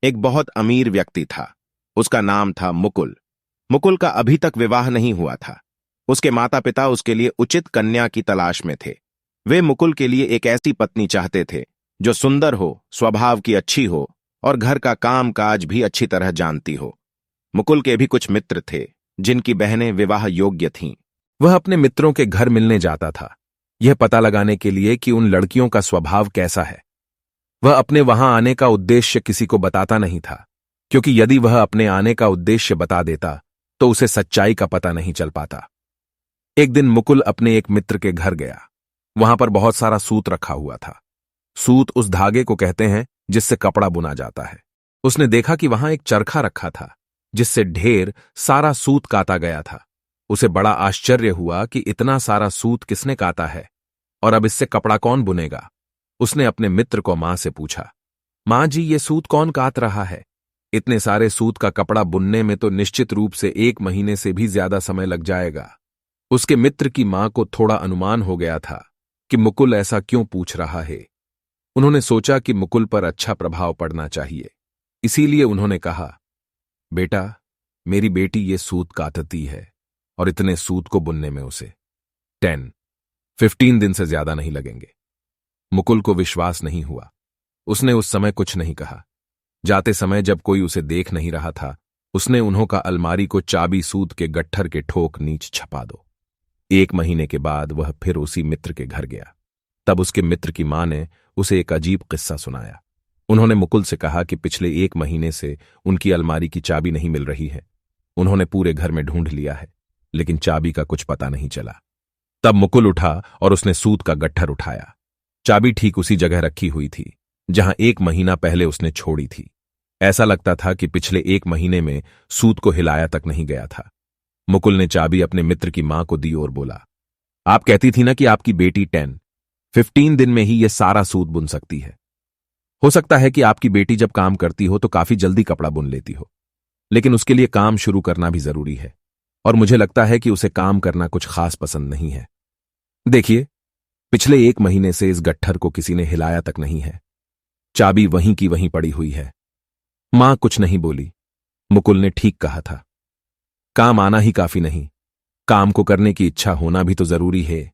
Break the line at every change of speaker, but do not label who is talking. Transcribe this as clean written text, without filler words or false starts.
एक बहुत अमीर व्यक्ति था। उसका नाम था मुकुल। मुकुल का अभी तक विवाह नहीं हुआ था। उसके माता पिता उसके लिए उचित कन्या की तलाश में थे। वे मुकुल के लिए एक ऐसी पत्नी चाहते थे जो सुंदर हो, स्वभाव की अच्छी हो और घर का काम काज भी अच्छी तरह जानती हो। मुकुल के भी कुछ मित्र थे जिनकी बहनें विवाह योग्य थीं। वह अपने मित्रों के घर मिलने जाता था, यह पता लगाने के लिए कि उन लड़कियों का स्वभाव कैसा है। वह अपने वहां आने का उद्देश्य किसी को बताता नहीं था, क्योंकि यदि वह अपने आने का उद्देश्य बता देता तो उसे सच्चाई का पता नहीं चल पाता। एक दिन मुकुल अपने एक मित्र के घर गया। वहां पर बहुत सारा सूत रखा हुआ था। सूत उस धागे को कहते हैं जिससे कपड़ा बुना जाता है। उसने देखा कि वहां एक चरखा रखा था जिससे ढेर सारा सूत काता गया था। उसे बड़ा आश्चर्य हुआ कि इतना सारा सूत किसने काता है और अब इससे कपड़ा कौन बुनेगा। उसने अपने मित्र को मां से पूछा, मां जी, ये सूत कौन कात रहा है? इतने सारे सूत का कपड़ा बुनने में तो निश्चित रूप से 1 महीने से भी ज्यादा समय लग जाएगा। उसके मित्र की मां को थोड़ा अनुमान हो गया था कि मुकुल ऐसा क्यों पूछ रहा है। उन्होंने सोचा कि मुकुल पर अच्छा प्रभाव पड़ना चाहिए, इसीलिए उन्होंने कहा, बेटा, मेरी बेटी ये सूत काटती है और इतने सूत को बुनने में उसे 15 दिन से ज्यादा नहीं लगेंगे। मुकुल को विश्वास नहीं हुआ। उसने उस समय कुछ नहीं कहा। जाते समय जब कोई उसे देख नहीं रहा था, उसने उन्हों का अलमारी को चाबी सूत के गट्ठर के ठोक नीच छपा दो। 1 महीने के बाद वह फिर उसी मित्र के घर गया। तब उसके मित्र की मां ने उसे एक अजीब किस्सा सुनाया। उन्होंने मुकुल से कहा कि पिछले 1 महीने से उनकी अलमारी की चाबी नहीं मिल रही है। उन्होंने पूरे घर में ढूंढ लिया है, लेकिन चाबी का कुछ पता नहीं चला। तब मुकुल उठा और उसने सूत का गट्ठर उठाया। चाबी ठीक उसी जगह रखी हुई थी जहां 1 महीना पहले उसने छोड़ी थी। ऐसा लगता था कि पिछले 1 महीने में सूत को हिलाया तक नहीं गया था। मुकुल ने चाबी अपने मित्र की मां को दी और बोला, आप कहती थी ना कि आपकी बेटी 15 दिन में ही यह सारा सूत बुन सकती है। हो सकता है कि आपकी बेटी जब काम करती हो तो काफी जल्दी कपड़ा बुन लेती हो, लेकिन उसके लिए काम शुरू करना भी जरूरी है और मुझे लगता है कि उसे काम करना कुछ खास पसंद नहीं है। देखिए, पिछले 1 महीने से इस गट्ठर को किसी ने हिलाया तक नहीं है। चाबी वहीं की वहीं पड़ी हुई है। मां कुछ नहीं बोली। मुकुल ने ठीक कहा था, काम आना ही काफी नहीं, काम को करने की इच्छा होना भी तो जरूरी है।